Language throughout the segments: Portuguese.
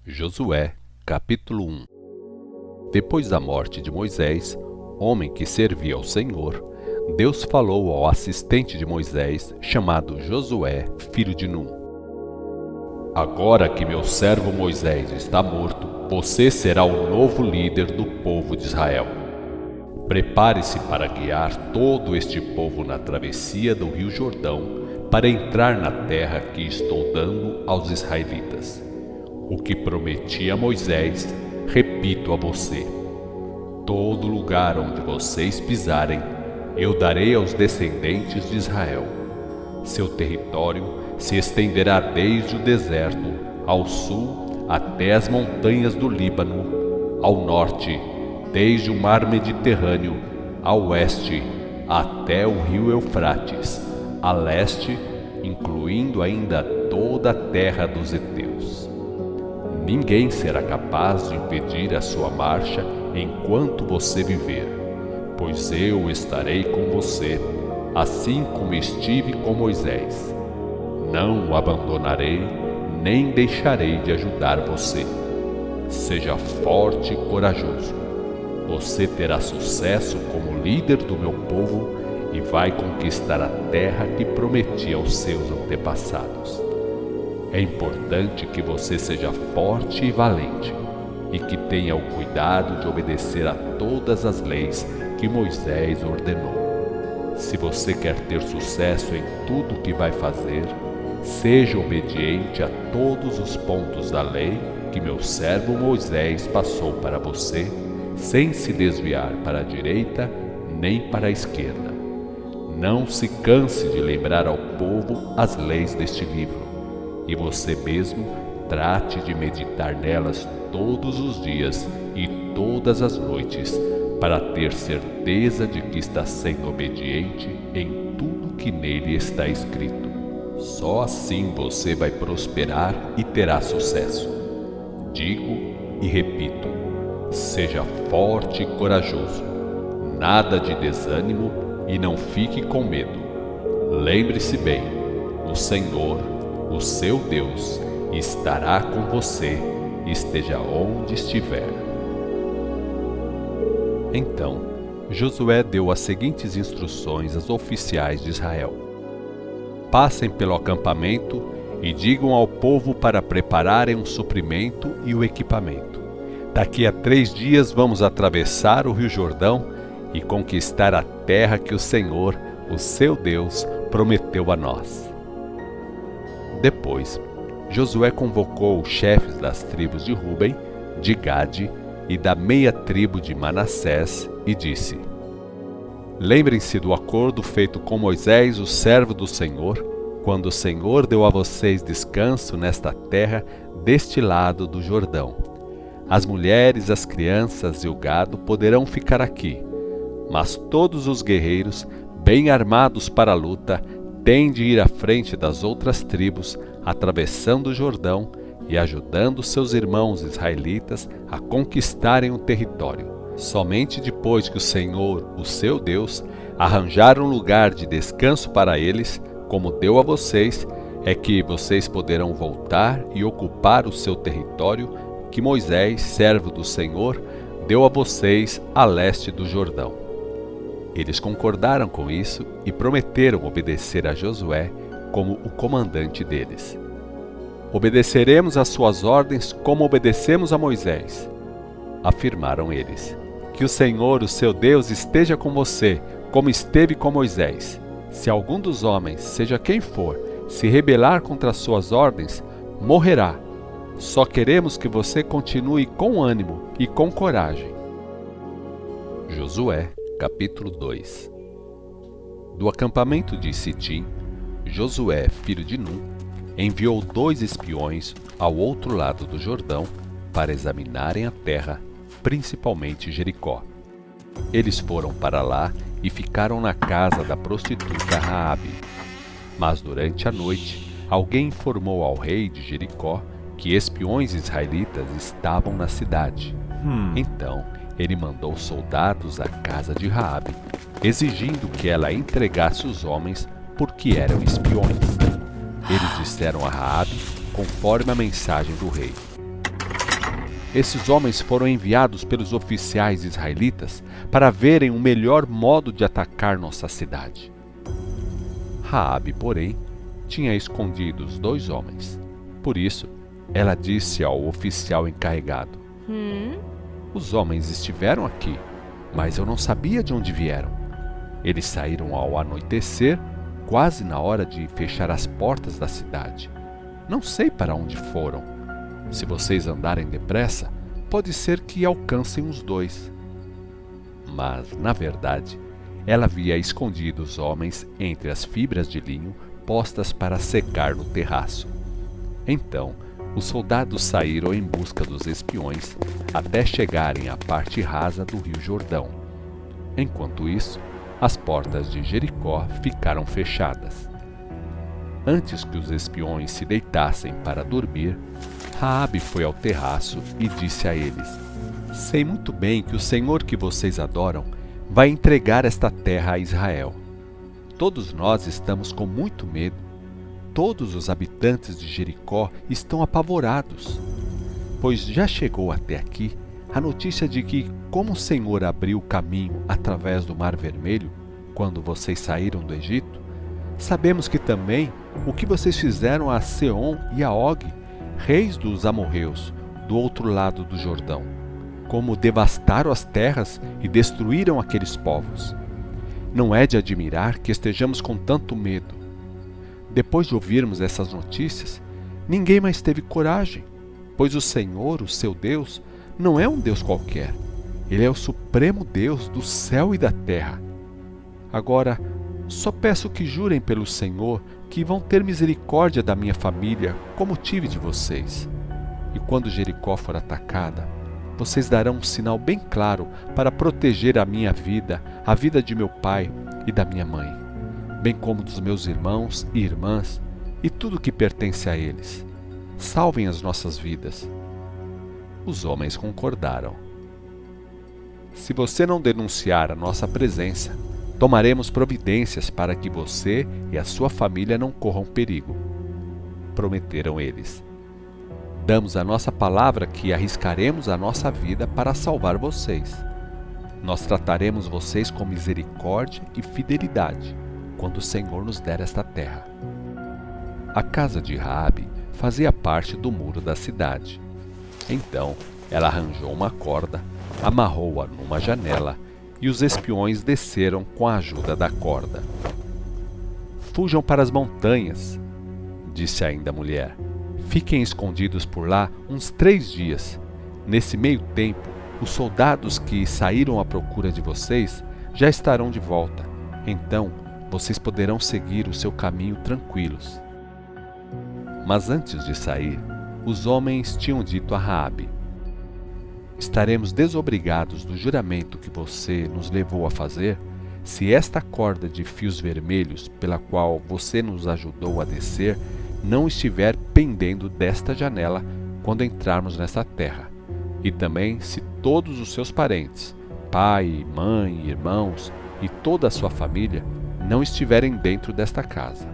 Josué, capítulo 1. Depois da morte de Moisés, homem que servia ao Senhor, Deus falou ao assistente de Moisés, chamado Josué, filho de Num. Agora que meu servo Moisés está morto, você será o novo líder do povo de Israel. Prepare-se para guiar todo este povo na travessia do rio Jordão, para entrar na terra que estou dando aos israelitas. O que prometi a Moisés, repito a você: todo lugar onde vocês pisarem, eu darei aos descendentes de Israel. Seu território se estenderá desde o deserto ao sul até as montanhas do Líbano, ao norte, desde o mar Mediterrâneo, ao oeste, até o rio Eufrates, a leste, incluindo ainda toda a terra dos heteus. Ninguém será capaz de impedir a sua marcha enquanto você viver, pois eu estarei com você, assim como estive com Moisés. Não o abandonarei, nem deixarei de ajudar você. Seja forte e corajoso. Você terá sucesso como líder do meu povo e vai conquistar a terra que prometi aos seus antepassados. É importante que você seja forte e valente e que tenha o cuidado de obedecer a todas as leis que Moisés ordenou. Se você quer ter sucesso em tudo o que vai fazer, seja obediente a todos os pontos da lei que meu servo Moisés passou para você, sem se desviar para a direita nem para a esquerda. Não se canse de lembrar ao povo as leis deste livro, e você mesmo trate de meditar nelas todos os dias e todas as noites, para ter certeza de que está sendo obediente em tudo que nele está escrito. Só assim você vai prosperar e terá sucesso. Digo e repito: seja forte e corajoso, nada de desânimo e não fique com medo. Lembre-se bem, o Senhor, o seu Deus, estará com você, esteja onde estiver. Então, Josué deu as seguintes instruções aos oficiais de Israel: passem pelo acampamento e digam ao povo para prepararem um suprimento e o equipamento. Daqui a 3 dias vamos atravessar o rio Jordão e conquistar a terra que o Senhor, o seu Deus, prometeu a nós. Depois, Josué convocou os chefes das tribos de Ruben, de Gade e da meia tribo de Manassés e disse: lembrem-se do acordo feito com Moisés, o servo do Senhor, quando o Senhor deu a vocês descanso nesta terra deste lado do Jordão. As mulheres, as crianças e o gado poderão ficar aqui, mas todos os guerreiros, bem armados para a luta, têm de ir à frente das outras tribos, atravessando o Jordão e ajudando seus irmãos israelitas a conquistarem o território. Somente depois que o Senhor, o seu Deus, arranjar um lugar de descanso para eles, como deu a vocês, é que vocês poderão voltar e ocupar o seu território que Moisés, servo do Senhor, deu a vocês a leste do Jordão. Eles concordaram com isso e prometeram obedecer a Josué como o comandante deles. Obedeceremos às suas ordens como obedecemos a Moisés, afirmaram eles. Que o Senhor, o seu Deus, esteja com você, como esteve com Moisés. Se algum dos homens, seja quem for, se rebelar contra as suas ordens, morrerá. Só queremos que você continue com ânimo e com coragem. Josué, capítulo 2. Do acampamento de Sitim, Josué, filho de Num, enviou 2 espiões ao outro lado do Jordão para examinarem a terra, principalmente Jericó. Eles foram para lá e ficaram na casa da prostituta Raabe. Mas durante a noite, alguém informou ao rei de Jericó que espiões israelitas estavam na cidade. Então, ele mandou soldados à casa de Raabe, exigindo que ela entregasse os homens porque eram espiões. Eles disseram a Raabe, conforme a mensagem do rei: esses homens foram enviados pelos oficiais israelitas para verem o melhor modo de atacar nossa cidade. Raabe, porém, tinha escondido os 2 homens. Por isso, ela disse ao oficial encarregado: Os homens estiveram aqui, mas eu não sabia de onde vieram. Eles saíram ao anoitecer, quase na hora de fechar as portas da cidade. Não sei para onde foram. Se vocês andarem depressa, pode ser que alcancem os 2. Mas, na verdade, ela havia escondido os homens entre as fibras de linho postas para secar no terraço. Então, os soldados saíram em busca dos espiões até chegarem à parte rasa do rio Jordão. Enquanto isso, as portas de Jericó ficaram fechadas. Antes que os espiões se deitassem para dormir, Raabe foi ao terraço e disse a eles: Sei muito bem que o Senhor que vocês adoram vai entregar esta terra a Israel. Todos nós estamos com muito medo. Todos os habitantes de Jericó estão apavorados, pois já chegou até aqui a notícia de que, como o Senhor abriu o caminho através do Mar Vermelho, quando vocês saíram do Egito, sabemos que também o que vocês fizeram a Seom e a Og, reis dos amorreus, do outro lado do Jordão, como devastaram as terras e destruíram aqueles povos. Não é de admirar que estejamos com tanto medo. Depois de ouvirmos essas notícias, ninguém mais teve coragem, pois o Senhor, o seu Deus, não é um Deus qualquer. Ele é o supremo Deus do céu e da terra. Agora, só peço que jurem pelo Senhor que vão ter misericórdia da minha família, como tive de vocês. E quando Jericó for atacada, vocês darão um sinal bem claro para proteger a minha vida, a vida de meu pai e da minha mãe, bem como dos meus irmãos e irmãs e tudo que pertence a eles. Salvem as nossas vidas. Os homens concordaram. Se você não denunciar a nossa presença, tomaremos providências para que você e a sua família não corram perigo. Prometeram eles. Damos a nossa palavra que arriscaremos a nossa vida para salvar vocês. Nós trataremos vocês com misericórdia e fidelidade, quando o Senhor nos der esta terra. A casa de Raabe fazia parte do muro da cidade. Então, ela arranjou uma corda, amarrou-a numa janela e os espiões desceram com a ajuda da corda. Fujam para as montanhas, disse ainda a mulher. Fiquem escondidos por lá uns 3 dias. Nesse meio tempo, os soldados que saíram à procura de vocês já estarão de volta. Então, vocês poderão seguir o seu caminho tranquilos. Mas antes de sair, os homens tinham dito a Raabe: Estaremos desobrigados do juramento que você nos levou a fazer se esta corda de fios vermelhos pela qual você nos ajudou a descer não estiver pendendo desta janela quando entrarmos nessa terra, e também se todos os seus parentes, pai, mãe, irmãos e toda a sua família não estiverem dentro desta casa.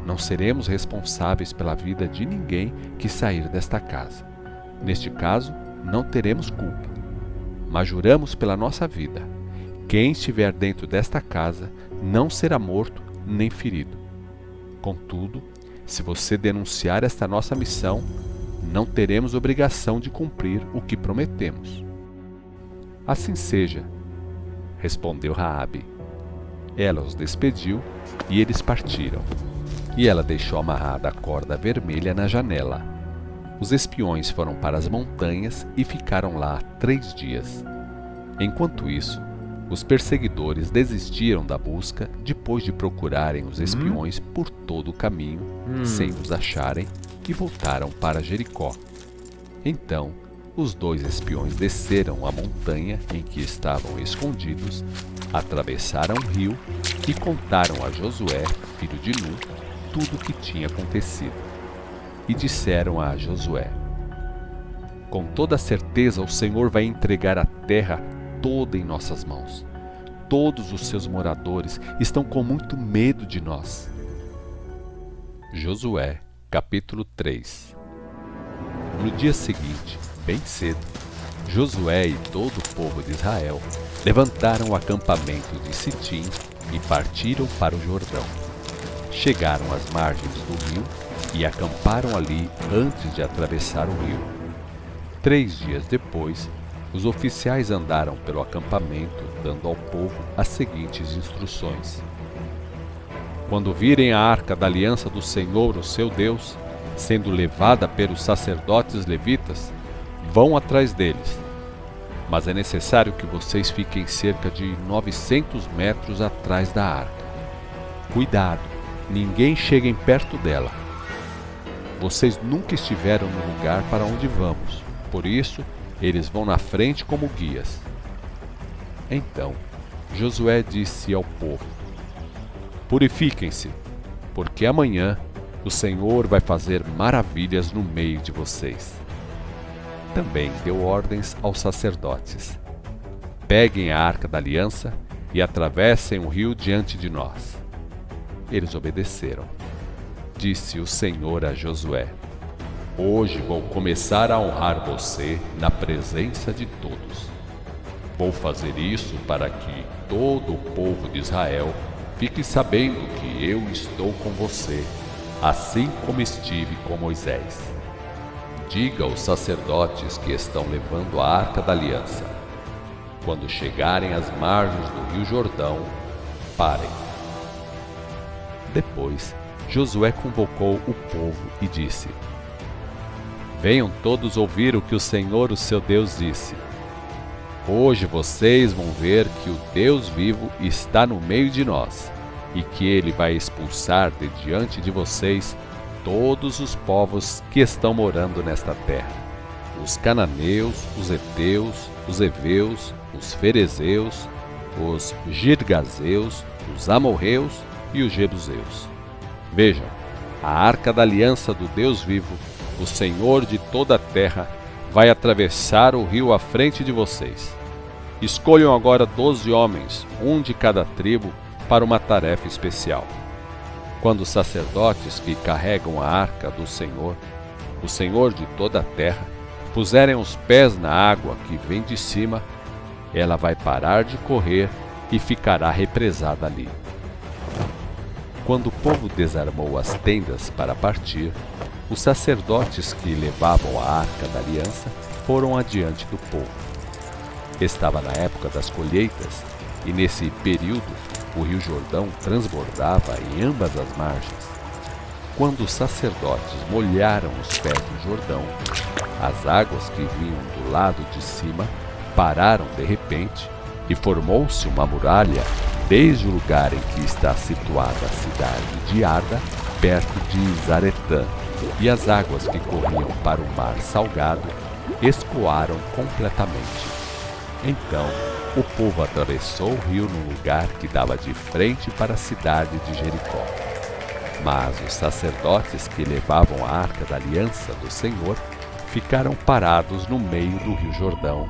Não seremos responsáveis pela vida de ninguém que sair desta casa. Neste caso, não teremos culpa, mas juramos pela nossa vida: quem estiver dentro desta casa não será morto nem ferido. Contudo, se você denunciar esta nossa missão, não teremos obrigação de cumprir o que prometemos. Assim seja, respondeu Raabe. Ela os despediu e eles partiram. E ela deixou amarrada a corda vermelha na janela. Os espiões foram para as montanhas e ficaram lá 3 dias. Enquanto isso, os perseguidores desistiram da busca depois de procurarem os espiões por todo o caminho, sem os acharem, e voltaram para Jericó. Então, os 2 espiões desceram a montanha em que estavam escondidos, atravessaram o rio e contaram a Josué, filho de Nun, tudo o que tinha acontecido. E disseram a Josué: Com toda certeza o Senhor vai entregar a terra toda em nossas mãos. Todos os seus moradores estão com muito medo de nós. Josué, capítulo 3. No dia seguinte, Bem cedo, Josué e todo o povo de Israel levantaram o acampamento de Sitim e partiram para o Jordão. Chegaram às margens do rio e acamparam ali antes de atravessar o rio. 3 dias depois, os oficiais andaram pelo acampamento, dando ao povo as seguintes instruções: quando virem a arca da aliança do Senhor, o seu Deus, sendo levada pelos sacerdotes levitas, vão atrás deles. Mas é necessário que vocês fiquem cerca de 900 metros atrás da arca. Cuidado, ninguém chegue perto dela. Vocês nunca estiveram no lugar para onde vamos, por isso eles vão na frente como guias. Então Josué disse ao povo: purifiquem-se, porque amanhã o Senhor vai fazer maravilhas no meio de vocês. Também deu ordens aos sacerdotes: peguem a arca da aliança e atravessem o rio diante de nós. Eles obedeceram. Disse o Senhor a Josué: hoje vou começar a honrar você na presença de todos. Vou fazer isso para que todo o povo de Israel fique sabendo que eu estou com você, assim como estive com Moisés. Diga aos sacerdotes que estão levando a arca da aliança: quando chegarem às margens do rio Jordão, parem. Depois, Josué convocou o povo e disse: venham todos ouvir o que o Senhor, o seu Deus, disse. Hoje vocês vão ver que o Deus vivo está no meio de nós e que ele vai expulsar de diante de vocês todos os povos que estão morando nesta terra: os cananeus, os heteus, os heveus, os ferezeus, os girgazeus, os amorreus e os jebuseus. Vejam, a arca da aliança do Deus vivo, o Senhor de toda a terra, vai atravessar o rio à frente de vocês. Escolham agora 12 homens, um de cada tribo, para uma tarefa especial. Quando os sacerdotes que carregam a arca do Senhor, o Senhor de toda a terra, puserem os pés na água que vem de cima, ela vai parar de correr e ficará represada ali. Quando o povo desarmou as tendas para partir, os sacerdotes que levavam a arca da aliança foram adiante do povo. Estava na época das colheitas, e nesse período o rio Jordão transbordava em ambas as margens. Quando os sacerdotes molharam os pés no Jordão, as águas que vinham do lado de cima pararam de repente e formou-se uma muralha desde o lugar em que está situada a cidade de Arda, perto de Zaretã, e as águas que corriam para o mar salgado escoaram completamente. Então o povo atravessou o rio no lugar que dava de frente para a cidade de Jericó. Mas os sacerdotes que levavam a arca da aliança do Senhor ficaram parados no meio do rio Jordão,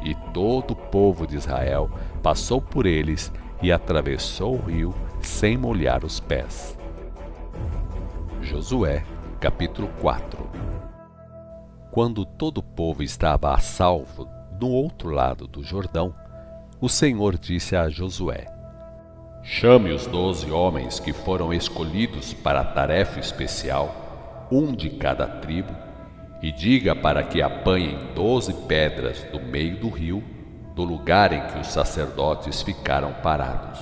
e todo o povo de Israel passou por eles e atravessou o rio sem molhar os pés. Josué, capítulo 4. Quando todo o povo estava a salvo do outro lado do Jordão, o Senhor disse a Josué: chame os 12 homens que foram escolhidos para a tarefa especial, um de cada tribo, e diga para que apanhem 12 pedras do meio do rio, do lugar em que os sacerdotes ficaram parados.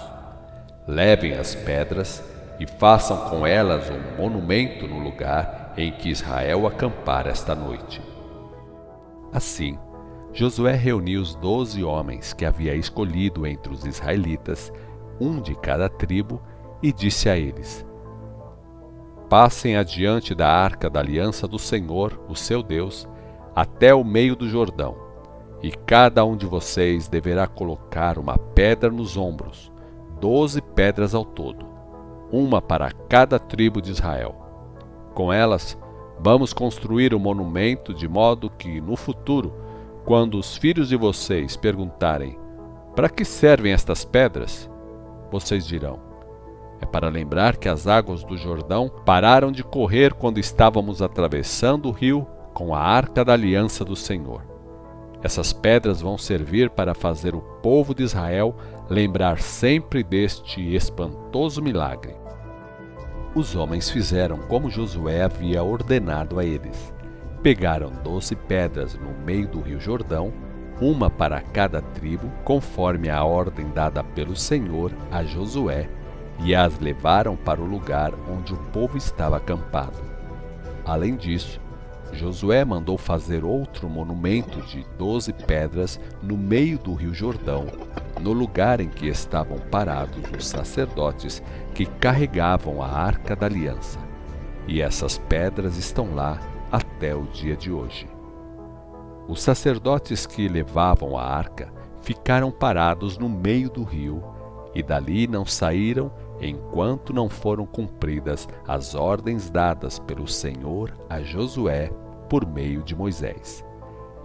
Levem as pedras e façam com elas um monumento no lugar em que Israel acampar esta noite. Assim, Josué reuniu os 12 homens que havia escolhido entre os israelitas, um de cada tribo, e disse a eles: passem adiante da arca da aliança do Senhor, o seu Deus, até o meio do Jordão, e cada um de vocês deverá colocar uma pedra nos ombros, 12 pedras ao todo, uma para cada tribo de Israel. Com elas, vamos construir um monumento de modo que, no futuro, quando os filhos de vocês perguntarem: para que servem estas pedras? Vocês dirão: é para lembrar que as águas do Jordão pararam de correr quando estávamos atravessando o rio com a Arca da Aliança do Senhor. Essas pedras vão servir para fazer o povo de Israel lembrar sempre deste espantoso milagre. Os homens fizeram como Josué havia ordenado a eles. Pegaram 12 pedras no meio do rio Jordão, uma para cada tribo, conforme a ordem dada pelo Senhor a Josué, e as levaram para o lugar onde o povo estava acampado. Além disso, Josué mandou fazer outro monumento de 12 pedras no meio do rio Jordão, no lugar em que estavam parados os sacerdotes que carregavam a Arca da Aliança. E essas pedras estão lá até o dia de hoje. Os sacerdotes que levavam a arca ficaram parados no meio do rio, e dali não saíram enquanto não foram cumpridas as ordens dadas pelo Senhor a Josué por meio de Moisés.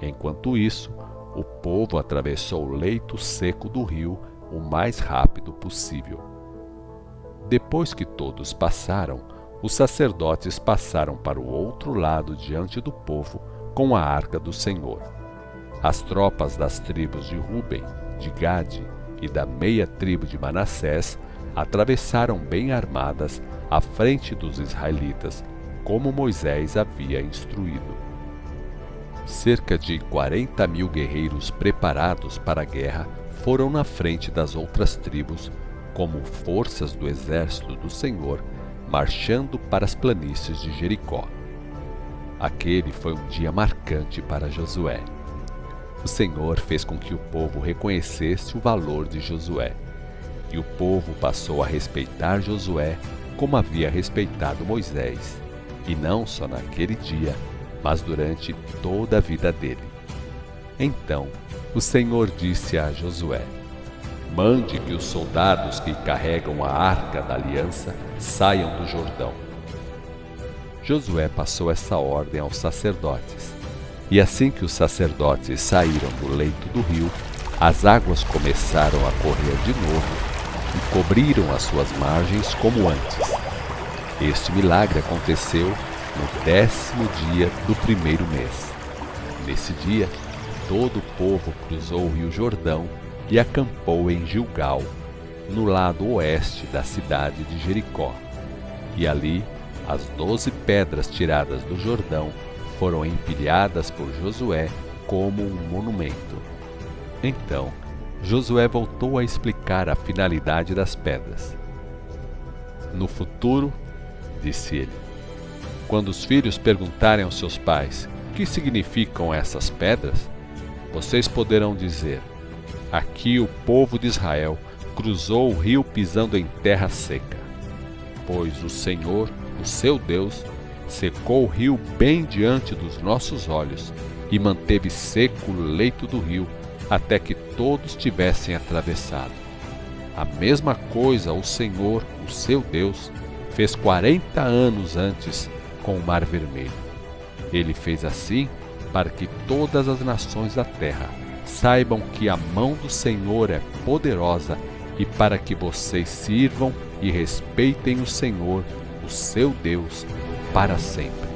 Enquanto isso, o povo atravessou o leito seco do rio o mais rápido possível. Depois que todos passaram, os sacerdotes passaram para o outro lado diante do povo com a arca do Senhor. As tropas das tribos de Ruben, de Gade e da meia tribo de Manassés atravessaram bem armadas à frente dos israelitas, como Moisés havia instruído. Cerca de 40.000 guerreiros preparados para a guerra foram na frente das outras tribos, como forças do exército do Senhor, marchando para as planícies de Jericó. Aquele foi um dia marcante para Josué. O Senhor fez com que o povo reconhecesse o valor de Josué, e o povo passou a respeitar Josué como havia respeitado Moisés, e não só naquele dia, mas durante toda a vida dele. Então o Senhor disse a Josué: mande que os soldados que carregam a Arca da Aliança saiam do Jordão. Josué passou essa ordem aos sacerdotes, e assim que os sacerdotes saíram do leito do rio, as águas começaram a correr de novo e cobriram as suas margens como antes. Este milagre aconteceu no 10º dia do primeiro mês. Nesse dia, todo o povo cruzou o rio Jordão e acampou em Gilgal, no lado oeste da cidade de Jericó. E ali, as 12 pedras tiradas do Jordão foram empilhadas por Josué como um monumento. Então, Josué voltou a explicar a finalidade das pedras. No futuro, disse ele, quando os filhos perguntarem aos seus pais o que significam essas pedras, vocês poderão dizer: aqui o povo de Israel cruzou o rio pisando em terra seca, pois o Senhor, o seu Deus, secou o rio bem diante dos nossos olhos e manteve seco o leito do rio até que todos tivessem atravessado. A mesma coisa o Senhor, o seu Deus, fez 40 anos antes com o Mar Vermelho. Ele fez assim para que todas as nações da terra saibam que a mão do Senhor é poderosa e para que vocês sirvam e respeitem o Senhor, o seu Deus, para sempre.